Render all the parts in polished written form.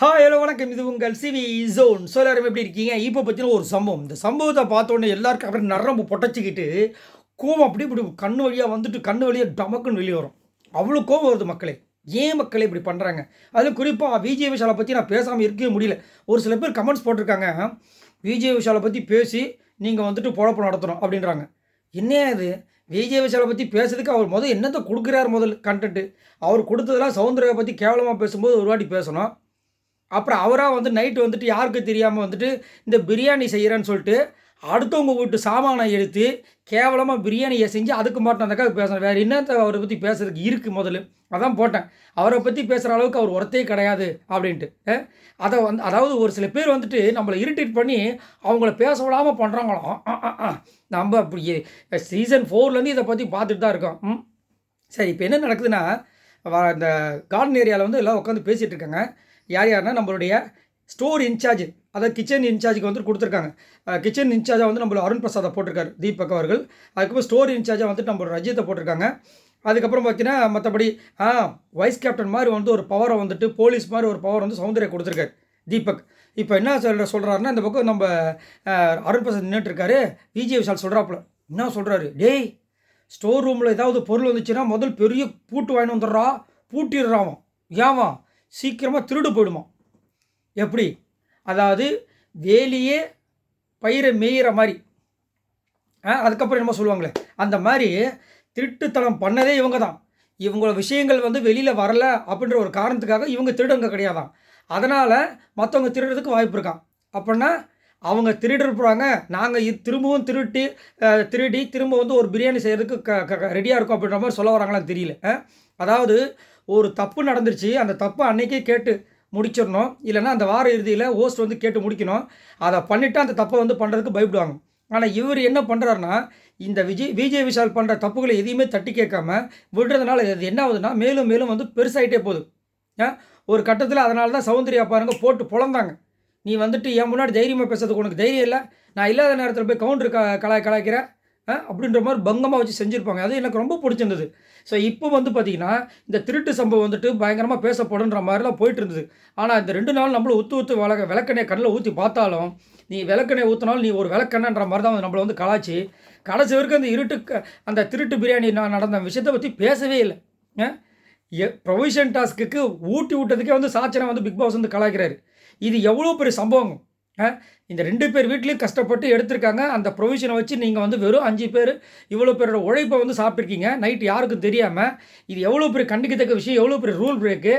Hello வணக்கம். இது உங்கள் சிவி ஜோன். ஸோ எல்லாரும் எப்படி இருக்கீங்க? இப்போ பற்றின ஒரு சம்பவம். இந்த சம்பவத்தை பார்த்தோன்னே எல்லாருக்கும் அப்படியே நரம்பு பொட்டச்சிக்கிட்டு கோவம் அப்படி இப்படி கண்ணு வழியாக வந்துட்டு கண்ணு வழியாக டமக்குன்னு வெளியே வரும். அவ்வளோ கோவம் வருது மக்களே. ஏன் மக்களே இப்படி பண்ணுறாங்க? அதுவும் குறிப்பாக விஜய் விஷாலை பற்றி நான் பேசாமல் இருக்கவே முடியல. ஒரு சில பேர் கமெண்ட்ஸ் போட்டிருக்காங்க, விஜய் விஷாலை பற்றி பேசி நீங்கள் வந்துட்டு பொழப்பு நடத்தணும் அப்படின்றாங்க. என்னையா இது? விஜய் விஷாலை பற்றி பேசுறதுக்கு அவர் என்னத்தை கொடுக்குறாரு? கண்டென்ட்டு அவர் கொடுத்ததெல்லாம் சௌந்தர்யா பற்றி கேவலமாக பேசும்போது ஒரு வாட்டி பேசணும். அப்புறம் அவராக நைட்டு யாருக்கு தெரியாமல் இந்த பிரியாணி செய்கிறேன்னு சொல்லிட்டு அடுத்தவங்க வீட்டு சாமானை எடுத்து கேவலமாக பிரியாணியை செஞ்சு அதுக்கு மட்டும் அந்த பேசணும். வேறு என்னத்தை அவரை பற்றி பேசுறதுக்கு இருக்குது? அதான் போட்டேன். அவரை பற்றி பேசுகிற அளவுக்கு அவர் ஒருத்தே கிடையாது அப்படின்ட்டு. அதை அதாவது ஒரு சில பேர் நம்மளை இரிட்டேட் பண்ணி அவங்கள பேச விடாமல் பண்ணுறாங்களாம். நம்ம அப்படி சீசன் 4லேருந்து இதை பற்றி பார்த்துட்டு தான் இருக்கோம். சரி, இப்போ என்ன நடக்குதுன்னா, இந்த கார்டன் ஏரியாவில் எல்லாம் உட்காந்து பேசிகிட்டு இருக்காங்க. யார்னா நம்மளுடைய ஸ்டோர் இன்சார்ஜ், அதாவது கிச்சன் இன்சார்ஜுக்கு கொடுத்துருக்காங்க. கிச்சன் இன்சார்ஜாக நம்மள அருண் பிரசாதை போட்டிருக்காரு தீபக் அவர்கள். அதுக்கப்புறம் ஸ்டோர் இன்சார்ஜாக நம்ம ரஜித்தை போட்டிருக்காங்க. அதுக்கப்புறம் பார்த்தீங்கன்னா மற்றபடி வைஸ் கேப்டன் மாதிரி ஒரு பவரை போலீஸ் மாதிரி ஒரு பவர் சௌந்தர்யா கொடுத்துருக்காரு தீபக். இப்போ என்ன சொல்கிறாருன்னா, இந்த பக்கம் நம்ம அருண் பிரசாத் நின்றுட்டுருக்காரு. விஜய் விஷால் சொல்கிறாப்புல என்ன சொல்கிறாரு, டேய் ஸ்டோர் ரூமில் ஏதாவது பொருள் வந்துச்சுன்னா முதல் பெரிய பூட்டு வாங்கிட்டு வந்துடுறா, பூட்டிடுறான். ஏவா சீக்கிரமாக திருடு போயிடுமா? எப்படி? அதாவது வேலியே பயிரை மேயிற மாதிரி. அதுக்கப்புறம் என்ன சொல்லுவாங்களே, அந்த மாதிரி திருட்டுத்தனம் பண்ணதே இவங்க தான். இவங்களோட விஷயங்கள் வெளியில் வரலை அப்படின்ற ஒரு காரணத்துக்காக இவங்க திருடங்க கிடையாதான். அதனால் மற்றவங்க திருடுறதுக்கு வாய்ப்பு இருக்கான். அப்படின்னா அவங்க திருட போகிறாங்க, நாங்கள் திரும்பவும் திருடி திரும்ப ஒரு பிரியாணி செய்கிறதுக்கு ரெடியாக இருக்கும் அப்படின்ற மாதிரி சொல்ல வராங்களான்னு தெரியல. அதாவது ஒரு தப்பு நடந்துருச்சு, அந்த தப்பை அன்றைக்கே கேட்டு முடிச்சிடணும். இல்லைன்னா அந்த வார இறுதியில் ஹோஸ்ட் கேட்டு முடிக்கணும். அதை பண்ணிவிட்டு அந்த தப்பை பண்ணுறதுக்கு பயப்படுவாங்க. ஆனால் இவர் என்ன பண்ணுறாருன்னா, இந்த விஜய் விஷால் பண்ணுற தப்புகளை எதையுமே தட்டி கேட்காம விடுறதுனால இது என்ன ஆகுதுன்னா, மேலும் மேலும் பெருசாகிட்டே போகுது. ஒரு கட்டத்தில் அதனால தான் சௌந்தர்யா பாருங்க போட்டு பொழந்தாங்க. நீ என் முன்னாடி தைரியமாக பேசுறதுக்கு உனக்கு தைரியம் இல்லை, நான் இல்லாத நேரத்தில் போய் கவுண்டர் கலாய்க்கிற அப்படின்ற மாதிரி பங்கமாக வச்சு செஞ்சுருப்பாங்க. அது எனக்கு ரொம்ப பிடிச்சிருந்தது. ஸோ இப்போ பார்த்திங்கன்னா இந்த திருட்டு சம்பவம் பயங்கரமாக பேசப்படுன்ற மாதிரிலாம் போயிட்டு இருந்தது. ஆனால் இந்த 2 நாள் நம்மளும் ஊற்று விளக்கெண்ணெய் கண்ணில் ஊற்றி பார்த்தாலும், நீ விளக்கெண்ணெய் ஊற்றினாலும் நீ ஒரு விளக்கெண்ணன்ற மாதிரி தான் நம்மளை கலாய்ச்சி கடைசி வரைக்கும் அந்த திருட்டு பிரியாணி நடந்த விஷயத்தை பற்றி பேசவே இல்லை. ப்ரொவிஷன் டாஸ்க்கு ஊட்டி விட்டதுக்கே சாச்சனை பிக் பாஸ் கலாய்க்கிறாரு. இது எவ்வளோ பெரிய சம்பவம். இந்த 2 பேர் வீட்லேயும் கஷ்டப்பட்டு எடுத்திருக்காங்க. அந்த ப்ரொவிஷனை வச்சு நீங்கள் வெறும் 5 பேர் இவ்வளோ பேரோட உழைப்பை சாப்பிட்ருக்கீங்க நைட்டு யாருக்கும் தெரியாமல். இது எவ்வளோ பெரிய கண்டிக்கத்தக்க விஷயம், எவ்வளோ பெரிய ரூல் பிரேக்கு.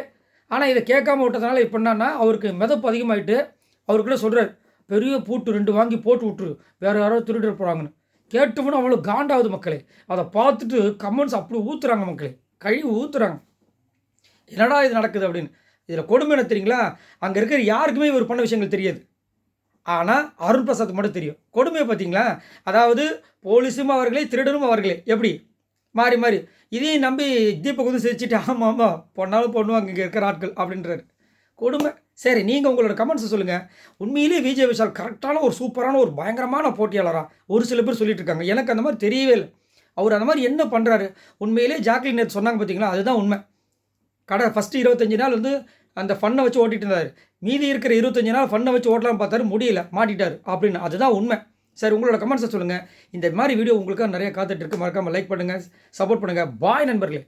ஆனால் இதை கேட்காம விட்டதுனால இப்போ என்னன்னா, அவருக்கு மிதப்பு அதிகமாகிட்டு அவருக்கிட்ட சொல்கிறார், பெரிய பூட்டு 2 வாங்கி போட்டு விட்டுரு, வேறு யாரோ திருட்டு போகிறாங்கன்னு. கேட்டவனும் அவ்வளோ காண்டாகுது மக்களே. அதை பார்த்துட்டு கமெண்ட்ஸ் அப்படி ஊற்றுறாங்க மக்களே, கழுவி ஊற்றுறாங்க. என்னடா இது நடக்குது அப்படின்னு. இதில் கொடுமை என்ன தெரியுங்களா, அங்கே இருக்கிற யாருக்குமே இவர் பண்ண விஷயங்கள் தெரியாது. ஆனால் அருண் பிரசாத் மட்டும் தெரியும். கொடுமையை பார்த்தீங்களா? அதாவது போலீஸும் அவர்களே, திருடனும் அவர்களே. எப்படி மாறி மாறி இதையும் நம்பி தீபக் சிரிச்சுட்டு ஆமாம் ஆமாம் பொண்ணாலும் பொண்ணுவாங்க இங்கே இருக்கிற ஆட்கள் அப்படின்றாரு. கொடுமை. சரி, நீங்கள் உங்களோட கமெண்ட்ஸை சொல்லுங்கள். உண்மையிலே விஜய் விஷால் கரெக்டான ஒரு சூப்பரான ஒரு பயங்கரமான போட்டியாளராக ஒரு சில பேர் சொல்லிட்டு இருக்காங்க. எனக்கு அந்த மாதிரி தெரியவே இல்லை. அவர் அந்த மாதிரி என்ன பண்ணுறாரு? உண்மையிலே ஜாக்லின் நேற்று சொன்னாங்க பார்த்தீங்களா, அதுதான் உண்மை. ஃபஸ்ட்டு 25 நாள் அந்த ஃபன்னை வச்சு ஓட்டிகிட்டு இருந்தார். மீதி இருக்கிற 25 நாள் ஃபன்னை வச்சு ஓட்டலாம்னு பார்த்தாரு, முடியல, மாட்டிட்டார் அப்படின்னு. அதுதான் உண்மை. சரி, உங்களோட கமெண்ட்ஸை சொல்லுங்கள். இந்த மாதிரி வீடியோ உங்களுக்காக நிறைய காத்துட்ருக்கு. மறக்காமல் லைக் பண்ணுங்கள், சப்போர்ட் பண்ணுங்கள். பாய் நண்பர்களே.